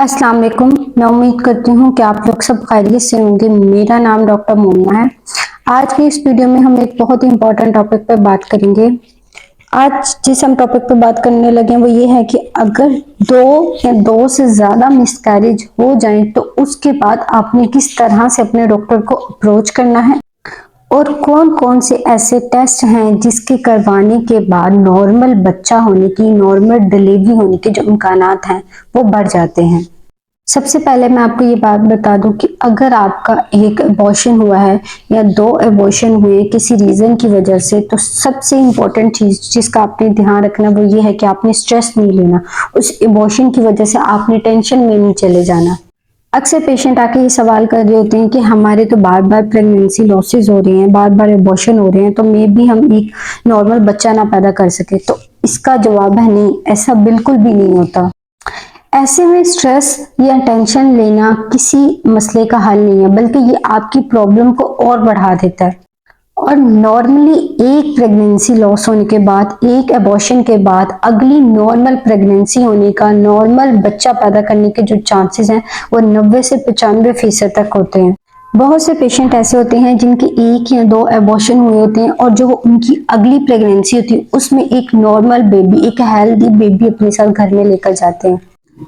अस्सलाम वालेकुम। मैं उम्मीद करती हूँ कि आप लोग सब खैरियत से होंगे। मेरा नाम डॉक्टर मोमिना है। आज की इस वीडियो में हम एक बहुत ही इम्पोर्टेंट टॉपिक पर बात करेंगे। आज जिस हम टॉपिक पर बात करने लगे हैं वो ये है कि अगर दो या दो से ज़्यादा मिसकैरेज हो जाएं तो उसके बाद आपने किस तरह से अपने डॉक्टर को अप्रोच करना है और कौन कौन से ऐसे टेस्ट हैं जिसके करवाने के बाद नॉर्मल बच्चा होने की, नॉर्मल डिलीवरी होने के जो इम्कानात हैं वो बढ़ जाते हैं। सबसे पहले मैं आपको ये बात बता दूं कि अगर आपका एक अबॉर्शन हुआ है या दो अबॉर्शन हुए किसी रीज़न की वजह से, तो सबसे इम्पोर्टेंट चीज़ जिसका आपने ध्यान रखना वो ये है कि आपने स्ट्रेस नहीं लेना। उस अबॉर्शन की वजह से आपने टेंशन में नहीं चले जाना। अक्सर पेशेंट आके ये सवाल कर रहे होते हैं कि हमारे तो बार बार प्रेगनेंसी लॉसेस हो रहे हैं, बार बार अबॉर्शन हो रहे हैं, तो मे भी हम एक नॉर्मल बच्चा ना पैदा कर सके। तो इसका जवाब है नहीं, ऐसा बिल्कुल भी नहीं होता। ऐसे में स्ट्रेस या टेंशन लेना किसी मसले का हल नहीं है, बल्कि ये आपकी प्रॉब्लम को और बढ़ा देता है। और नॉर्मली एक प्रेगनेंसी लॉस होने के बाद, एक अबॉर्शन के बाद अगली नॉर्मल प्रेगनेंसी होने का, नॉर्मल बच्चा पैदा करने के जो चांसेस हैं वो 90 से 95% तक होते हैं। बहुत से पेशेंट ऐसे होते हैं जिनके एक या दो अबॉर्शन हुए होते हैं और जो उनकी अगली प्रेगनेंसी होती है उसमें एक नॉर्मल बेबी, एक हेल्दी बेबी अपने साथ घर में लेकर जाते हैं।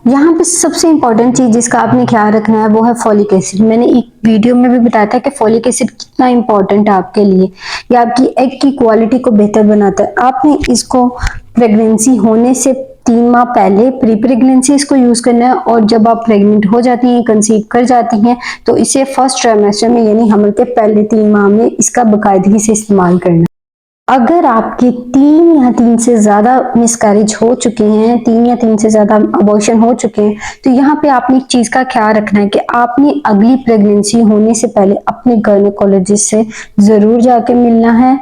यहाँ पे सबसे इंपॉर्टेंट चीज जिसका आपने ख्याल रखना है वो है फॉलिक एसिड। मैंने एक वीडियो में भी बताया था कि फॉलिक एसिड कितना इंपॉर्टेंट है आपके लिए। ये आपकी एग की क्वालिटी को बेहतर बनाता है। आपने इसको प्रेगनेंसी होने से 3 माह पहले प्री प्रेगनेंसी इसको यूज करना है, और जब आप प्रेग्नेंट हो जाती हैं, कंसीव कर जाती हैं, तो इसे फर्स्ट ट्राइमेस्टर में यानी हमल के पहले 3 माह में इसका बाकायदगी से इस्तेमाल करना है। अगर आपके 3 या 3 से ज्यादा मिसकैरेज हो चुके हैं, 3 या 3 से ज्यादा अबॉर्शन हो चुके हैं, तो यहाँ पे आपने एक चीज का ख्याल रखना है कि आपने अगली प्रेगनेंसी होने से पहले अपने गायनेकोलॉजिस्ट से जरूर जाके मिलना है,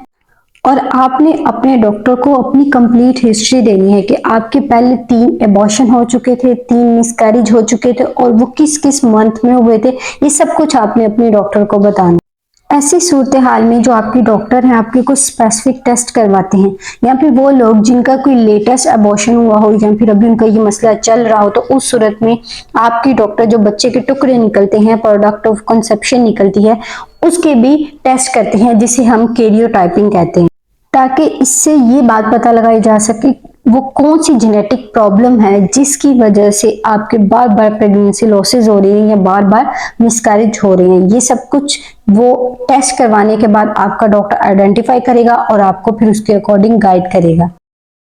और आपने अपने डॉक्टर को अपनी कंप्लीट हिस्ट्री देनी है कि आपके पहले 3 अबॉर्शन हो चुके थे, 3 मिसकैरेज हो चुके थे, और वो किस किस मंथ में हुए थे। ये सब कुछ आपने अपने डॉक्टर को बताना। ऐसी सूरत हाल में जो आपके डॉक्टर हैं आपके कुछ स्पेसिफिक टेस्ट करवाते हैं, या फिर वो लोग जिनका कोई लेटेस्ट अबॉर्शन हुआ हो या फिर अभी उनका ये मसला चल रहा हो, तो उस सूरत में आपकी डॉक्टर जो बच्चे के टुकड़े निकलते हैं, प्रोडक्ट ऑफ कंसेप्शन निकलती है, उसके भी टेस्ट करते हैं जिसे हम कैरियोटाइपिंग कहते हैं, ताकि इससे ये बात पता लगाई जा सके वो कौन सी जेनेटिक प्रॉब्लम है जिसकी वजह से आपके बार बार प्रेगनेंसी लॉसेस हो रही हैं या बार बार मिसकैरेज हो रही हैं। ये सब कुछ वो टेस्ट करवाने के बाद आपका डॉक्टर आइडेंटिफाई करेगा और आपको फिर उसके अकॉर्डिंग गाइड करेगा।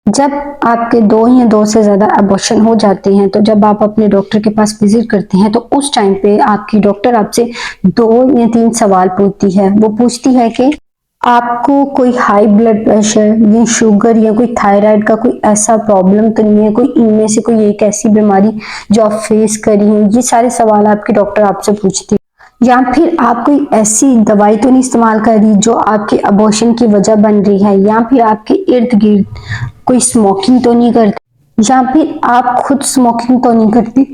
जब आपके 2 या 2 से ज्यादा अबॉर्शन हो जाते हैं, तो जब आप अपने डॉक्टर के पास विजिट करते हैं, तो उस टाइम पे आपकी डॉक्टर आपसे 2 या 3 सवाल पूछती है। वो पूछती है कि आपको कोई हाई ब्लड प्रेशर या शुगर या कोई थायराइड का कोई ऐसा प्रॉब्लम तो नहीं है, कोई इनमें से कोई एक ऐसी बीमारी जो आप फेस करी हो। ये सारे सवाल आपके डॉक्टर आपसे पूछते हैं। या फिर आप कोई ऐसी दवाई तो नहीं इस्तेमाल कर रही जो आपके अबॉर्शन की वजह बन रही है, या फिर आपके इर्द गिर्द कोई स्मोकिंग तो नहीं करती, या फिर आप खुद स्मोकिंग तो नहीं करती।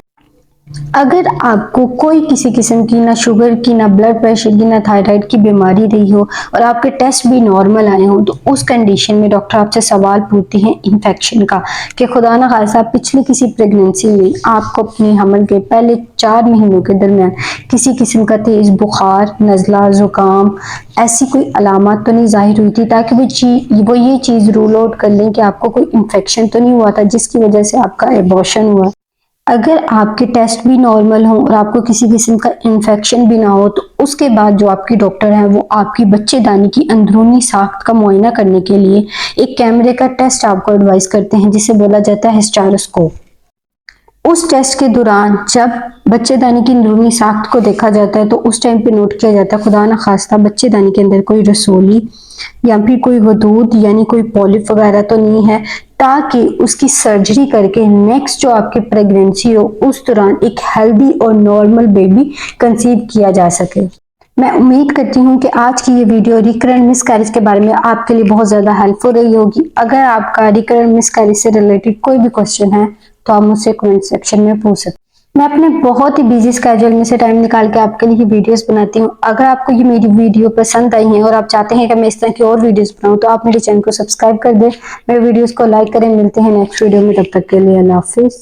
अगर आपको कोई किसी किस्म की ना शुगर की, ना ब्लड प्रेशर की, ना थायराइड की बीमारी रही हो और आपके टेस्ट भी नॉर्मल आए हो, तो उस कंडीशन में डॉक्टर आपसे सवाल पूछते हैं इन्फेक्शन का, कि खुदा ना खासा पिछली किसी प्रेगनेंसी में आपको अपने हमल के पहले 4 महीनों के दरमियान किसी किस्म का तेज बुखार, नज़ला, जुकाम, ऐसी कोई अलामत तो नहीं जाहिर हुई थी, ताकि वो ये चीज़ रूल आउट कर लें कि आपको कोई इन्फेक्शन तो नहीं हुआ था जिसकी वजह से आपका अबॉर्शन हुआ। अगर आपके टेस्ट भी नॉर्मल हो और आपको किसी किस्म का इन्फेक्शन भी ना हो, तो उसके बाद जो आपकी डॉक्टर है वो आपकी बच्चेदानी की अंदरूनी साख्त का मुआयना करने के लिए एक कैमरे का टेस्ट आपको एडवाइस करते हैं जिसे बोला जाता है हिस्टेरोस्कोप। उस टेस्ट के दौरान जब बच्चेदानी की अंदरूनी साख्त को देखा जाता है, तो उस टाइम पे नोट किया जाता है खुदा न खास्ता बच्चेदानी के अंदर कोई रसोली या फिर कोई वदूद यानी कोई पॉलिप वगैरह तो नहीं है, ताकि उसकी सर्जरी करके नेक्स्ट जो आपकी प्रेगनेंसी हो उस दौरान एक हेल्दी और नॉर्मल बेबी कंसीव किया जा सके। मैं उम्मीद करती हूँ कि आज की ये वीडियो रिकरेंट मिसकैरेज के बारे में आपके लिए बहुत ज़्यादा हेल्पफुल रही होगी। अगर आपका रिकरेंट मिसकैरेज से रिलेटेड कोई भी क्वेश्चन है तो आप मुझसे कमेंट सेक्शन में पूछ सकते हैं। मैं अपने बहुत ही बिजी स्केड्यूल में से टाइम निकाल के आपके लिए वीडियोस बनाती हूँ। अगर आपको ये मेरी वीडियो पसंद आई है और आप चाहते हैं कि मैं इस तरह की और वीडियोस बनाऊँ, तो आप मेरे चैनल को सब्सक्राइब कर दें, मेरे वीडियोस को लाइक करें। मिलते हैं नेक्स्ट वीडियो में, तब तक के लिए अल्लाह हाफिज़।